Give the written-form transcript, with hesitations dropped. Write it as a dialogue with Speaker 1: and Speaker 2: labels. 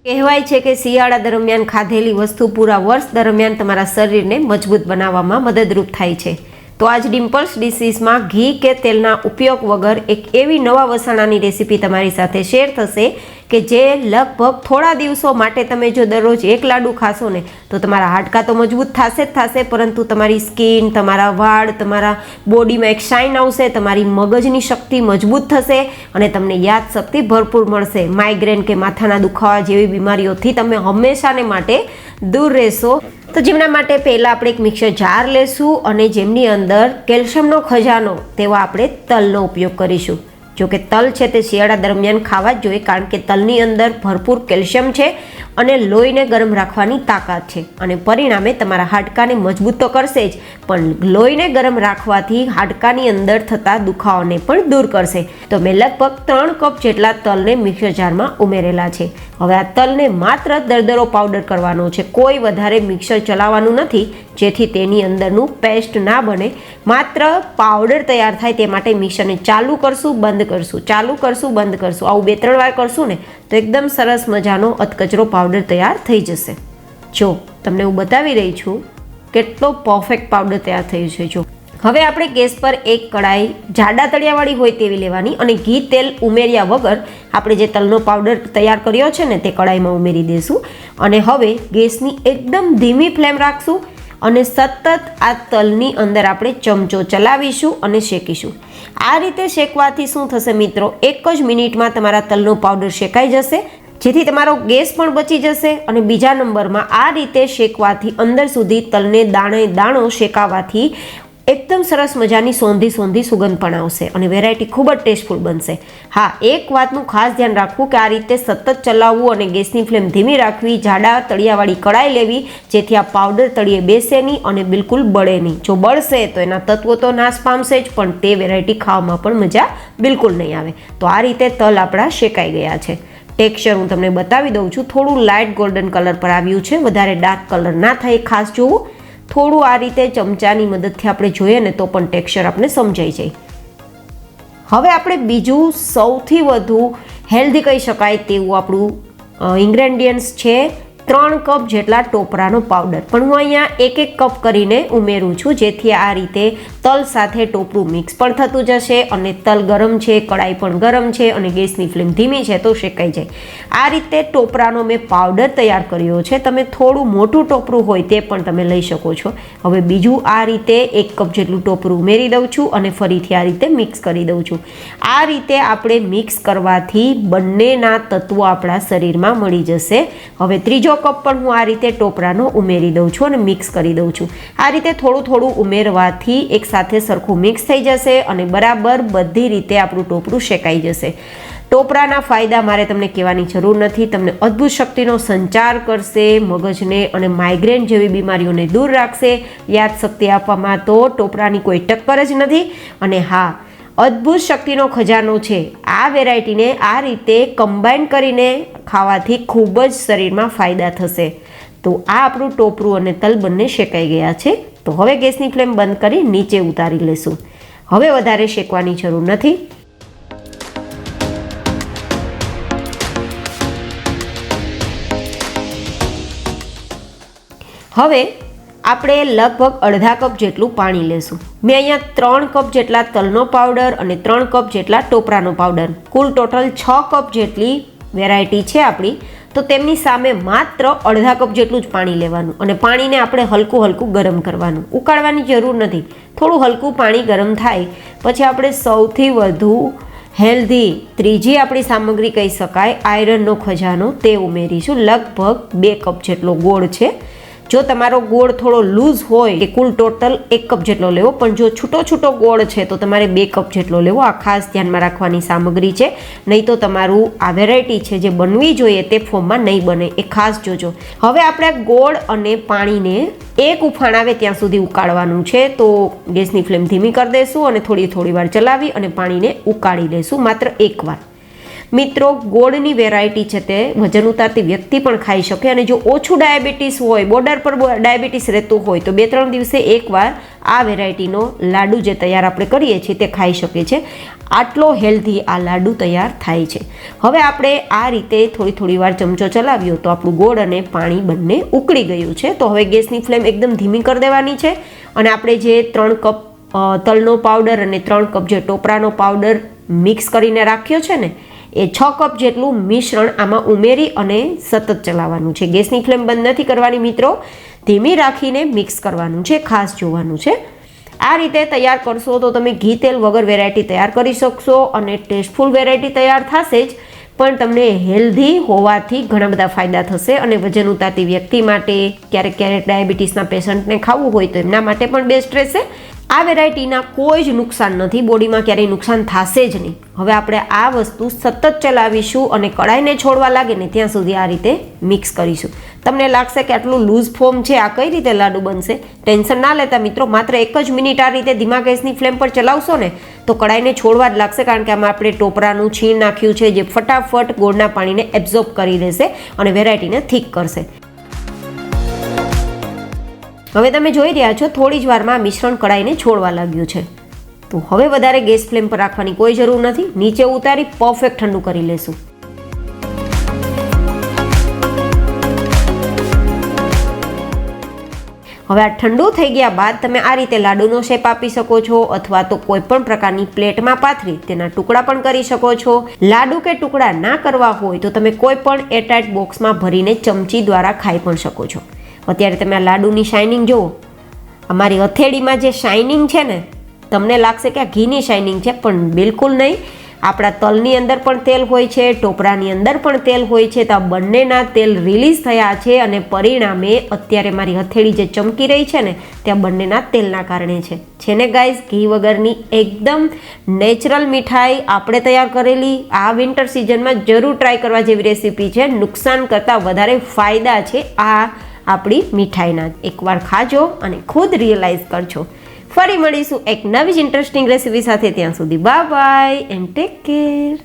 Speaker 1: કહેવાય છે કે શિયાળા દરમિયાન ખાધેલી વસ્તુ પૂરા વર્ષ દરમિયાન તમારા શરીરને મજબૂત બનાવવામાં મદદરૂપ થાય છે. તો આજ ડિમ્પલ્સ ડિશીસમાં ઘી કે તેલના ઉપયોગ વગર એક એવી નવા વસાણાની રેસીપી તમારી સાથે શેર થશે કે જે લગભગ થોડા દિવસો માટે તમે જો દરરોજ એક લાડુ ખાશો ને તો તમારા હાડકાં તો મજબૂત થશે જ થશે, પરંતુ તમારી સ્કિન, તમારા વાળ, તમારા બોડીમાં એક શાઇન આવશે, તમારી મગજની શક્તિ મજબૂત થશે અને તમને યાદશક્તિ ભરપૂર મળશે. માઇગ્રેન કે માથાના દુખાવા જેવી બીમારીઓથી તમે હંમેશાને માટે દૂર રહેશો. તો જેમના માટે પહેલાં આપણે એક મિક્સર જાર લેશું અને જેમની અંદર કેલ્શિયમનો ખજાનો તેવા આપણે તલનો ઉપયોગ કરીશું. જો કે તલ છે તે શિયાળા દરમિયાન ખાવા જ જોઈએ, કારણ કે તલની અંદર ભરપૂર કેલ્શિયમ છે અને લોહીને ગરમ રાખવાની તાકાત છે અને પરિણામે તમારા હાડકાને મજબૂત તો કરશે જ, પણ લોહીને ગરમ રાખવાથી હાડકાની અંદર થતા દુખાવાને પણ દૂર કરશે. તો મેં લગભગ 3 કપ જેટલા તલને મિક્સર જારમાં ઉમેરેલા છે. હવે આ તલને માત્ર દરદરો પાવડર કરવાનો છે, કોઈ વધારે મિક્સર ચલાવવાનું નથી, જેથી તેની અંદરનું પેસ્ટ ના બને. માત્ર પાવડર તૈયાર થાય તે માટે મિક્સરને ચાલુ કરશું, બંધ કરશું, ચાલુ કરશું, બંધ કરશું. આવું 2-3 વાર કરશું ને તો એકદમ સરસ મજાનો અધકચરો પાવડર તૈયાર થઈ જશે. જો તમને હું બતાવી રહી છું કેટલો પરફેક્ટ પાવડર તૈયાર થયું છે. જો હવે આપણે ગેસ પર એક કડાઈ જાડા તળિયાવાળી હોય તેવી લેવાની અને ઘી તેલ ઉમેર્યા વગર આપણે જે તલનો પાવડર તૈયાર કર્યો છે ને તે કડાઈમાં ઉમેરી દઈશું અને હવે ગેસની એકદમ ધીમી ફ્લેમ રાખશું અને સતત આ તલની અંદર આપણે ચમચો ચલાવીશું અને શેકીશું. આ રીતે શેકવાથી શું થશે મિત્રો, 1 જ મિનિટમાં તમારા તલનો પાવડર શેકાઈ જશે, જેથી તમારો ગેસ પણ બચી જશે. અને બીજા નંબરમાં આ રીતે શેકવાથી અંદર સુધી તલને દાણે દાણો શેકાવાથી એકદમ સરસ મજાની સોંધી સુગંધ પણ આવશે અને વેરાયટી ખૂબ જ ટેસ્ટફુલ બનશે. હા, એક વાતનું ખાસ ધ્યાન રાખવું કે આ રીતે સતત ચલાવવું અને ગેસની ફ્લેમ ધીમી રાખવી, જાડા તળિયાવાળી કડાઈ લેવી, જેથી આ પાવડર તળિયે બેસે નહીં અને બિલકુલ બળે નહીં. જો બળશે તો એના તત્વો તો નાશ પામશે જ, પણ તે વેરાયટી ખાવામાં પણ મજા બિલકુલ નહીં આવે. તો આ રીતે તલ આપણા શેકાઈ ગયા છે. ટેક્સચર હું તમને બતાવી દઉં છું, થોડું લાઇટ ગોલ્ડન કલર પર આવ્યું છે, વધારે ડાર્ક કલર ના થાય ખાસ જોવું. થોડું આ રીતે ચમચાની મદદથી આપણે જોઈએ ને તો પણ ટેક્સચર આપણે સમજાઈ જાય. હવે આપણે બીજું સૌથી વધુ હેલ્ધી કહી શકાય તેવું આપણું ઇન્ગ્રેડિયન્ટ્સ છે 3 કપ જેટલા ટોપરાનો પાવડર. પણ હું અહીંયા 1-1 કપ કરીને ઉમેરું છું, જેથી આ રીતે તલ સાથે ટોપરું મિક્સ પણ થતું જશે અને તલ ગરમ છે, કડાઈ પણ ગરમ છે અને ગેસની ફ્લેમ ધીમી છે તો શેકાઈ જાય. આ રીતે ટોપરાનો મેં પાવડર તૈયાર કર્યો છે. તમે થોડું મોટું ટોપરું હોય તે પણ તમે લઈ શકો છો. હવે બીજું આ રીતે 1 કપ જેટલું ટોપરું ઉમેરી દઉં છું અને ફરીથી આ રીતે મિક્સ કરી દઉં છું. આ રીતે આપણે મિક્સ કરવાથી બંનેના તત્વો આપણા શરીરમાં મળી જશે. હવે ત્રીજો કપ પણ હું આ રીતે ટોપરાનો ઉમેરી દઉં છું અને મિક્સ કરી દઉં છું. આ રીતે થોડું ઉમેરવાથી એક સાથે સરખું મિક્સ થઈ જશે અને બરાબર બધી રીતે આપણું ટોપરું શેકાઈ જશે. ટોપરાના ફાયદા મારે તમને કહેવાની જરૂર નથી. તમને અદ્ભુત શક્તિનો સંચાર કરશે, મગજને અને માઇગ્રેન જેવી બીમારીઓને દૂર રાખશે. યાદશક્તિ આપવામાં તો ટોપરાની કોઈ ટક્કર જ નથી. અને હા, અદ્ભુત શક્તિનો ખજાનો છે. આ વેરાયટીને આ રીતે કમ્બાઈન કરીને ખાવાથી ખૂબ જ શરીરમાં ફાયદા થશે. તો આ આપણું ટોપરું અને તલ બંને શેકાઈ ગયા છે. તો હવે ગેસની ફ્લેમ બંધ કરી નીચે ઉતારી લેશું. હવે વધારે શેકવાની જરૂર નથી. હવે આપણે લગભગ અડધા કપ જેટલું પાણી લેશું. મેં અહીંયા 3 કપ જેટલા તલનો પાવડર અને 3 કપ જેટલા ટોપરાનો પાવડર, કુલ ટોટલ 6 કપ જેટલી વેરાયટી છે આપણી. તો તેમની સામે માત્ર અડધા કપ જેટલું જ પાણી લેવાનું અને પાણીને આપણે હલકું ગરમ કરવાનું. ઉકાળવાની જરૂર નથી. થોડું હલકું પાણી ગરમ થાય પછી આપણે સૌથી વધુ હેલ્ધી ત્રીજી આપણી સામગ્રી કહી શકાય આયરનનો ખજાનો તે ઉમેરીશું. લગભગ 2 કપ જેટલો ગોળ છે. જો તમારો ગોળ થોડો લૂઝ હોય કે કુલ ટોટલ 1 કપ જેટલો લેવો, પણ જો છૂટો ગોળ છે તો તમારે 2 કપ જેટલો લેવો. આ ખાસ ધ્યાનમાં રાખવાની સામગ્રી છે, નહીં તો તમારું આ વેરાયટી છે જે બનવી જોઈએ તે ફોર્મમાં નહીં બને, એ ખાસ જોજો. હવે આપણે ગોળ અને પાણીને એક ઉફાણ આવે ત્યાં સુધી ઉકાળવાનું છે. તો ગેસની ફ્લેમ ધીમી કરી દઈશું અને થોડી વાર ચલાવી અને પાણીને ઉકાળી લઈશું માત્ર 1 વાર. મિત્રો ગોળની વેરાયટી છે તે વજન ઉતારતી વ્યક્તિ પણ ખાઈ શકે, અને જો ઓછું ડાયાબિટીસ હોય, બોર્ડર પર ડાયાબિટીસ રહેતું હોય તો 2-3 દિવસે એકવાર આ વેરાયટીનો લાડુ જે તૈયાર આપણે કરીએ છીએ તે ખાઈ શકે છે. આટલો હેલ્ધી આ લાડુ તૈયાર થાય છે. હવે આપણે આ રીતે થોડી વાર ચમચો ચલાવ્યો તો આપણું ગોળ અને પાણી બંને ઉકળી ગયું છે. તો હવે ગેસની ફ્લેમ એકદમ ધીમી કરી દેવાની છે, અને આપણે જે 3 કપ તલનો પાવડર અને 3 કપ જે ટોપરાનો પાવડર મિક્સ કરીને રાખ્યો છે ને, એ 6 કપ જેટલું મિશ્રણ આમાં ઉમેરી અને સતત ચલાવવાનું છે. ગેસની ફ્લેમ બંધ નથી કરવાની મિત્રો, ધીમી રાખીને મિક્સ કરવાનું છે, ખાસ જોવાનું છે. આ રીતે તૈયાર કરશો તો તમે ઘી તેલ વગર વેરાયટી તૈયાર કરી શકશો, અને ટેસ્ટફુલ વેરાયટી તૈયાર થશે જ, પણ તમને હેલ્ધી હોવાથી ઘણા બધા ફાયદા થશે. અને વજન ઉતારતી વ્યક્તિ માટે, ક્યારેક ડાયાબિટીસના પેશન્ટને ખાવું હોય તો એમના માટે પણ બેસ્ટ રહેશે. આ વેરાયટીના કોઈ જ નુકસાન નથી, બોડીમાં ક્યારેય નુકસાન થશે જ નહીં. હવે આપણે આ વસ્તુ સતત ચલાવીશું અને કડાઈને છોડવા લાગે ને ત્યાં સુધી આ રીતે મિક્સ કરીશું. તમને લાગશે કે આટલું લૂઝ ફોર્મ છે, આ કઈ રીતે લાડુ બનશે? ટેન્શન ના લેતા મિત્રો, માત્ર 1 જ મિનિટ આ રીતે ધીમા ગેસની ફ્લેમ પર ચલાવશો ને તો કડાઈને છોડવા જ લાગશે, કારણ કે આમાં આપણે ટોપરાનું છીણ નાખ્યું છે જે ફટાફટ ગોળના પાણીને એબ્ઝોર્બ કરી લેશે અને વેરાયટીને થીક કરશે. હવે તમે જોઈ રહ્યા છો થોડી જ વારમાં મિશ્રણ કડાઈને છોડવા લાગ્યું છે. તો હવે વધારે ગેસ ફ્લેમ પર રાખવાની કોઈ જરૂર નથી, નીચે ઉતારી પરફેક્ટ ઠંડુ કરી લેશું. હવે આ ઠંડુ થઈ ગયા બાદ તમે આ રીતે લાડુનો શેપ આપી શકો છો, અથવા તો કોઈ પણ પ્રકારની પ્લેટમાં પાથરી તેના ટુકડા પણ કરી શકો છો. લાડુ કે ટુકડા ના કરવા હોય તો તમે કોઈ પણ એરટાઇટ બોક્સમાં ભરીને ચમચી દ્વારા ખાઈ પણ શકો છો. અત્યારે તમે આ લાડુની શાઇનિંગ જુઓ, અમારી હથેળીમાં જે શાઇનિંગ છે ને, તમને લાગશે કે આ ઘીની શાઇનિંગ છે, પણ બિલકુલ નહીં. આપણા તલની અંદર પણ તેલ હોય છે, ટોપરાની અંદર પણ તેલ હોય છે, તો આ બંનેના તેલ રિલીઝ થયા છે, અને પરિણામે અત્યારે મારી હથેળી જે ચમકી રહી છે ને ત્યાં બંનેના તેલના કારણે છે ને ગાઈઝ. ઘી વગરની એકદમ નેચરલ મીઠાઈ આપણે તૈયાર કરેલી આ વિન્ટર સિઝનમાં જરૂર ટ્રાય કરવા જેવી રેસીપી છે. નુકસાન કરતાં વધારે ફાયદા છે આ આપણી મીઠાઈના. એકવાર ખાજો અને ખુદ રિયલાઇઝ કરજો. ફરી મળીશું એક નવી જ ઇન્ટરેસ્ટિંગ રેસીપી સાથે. ત્યાં સુધી bye bye and take care.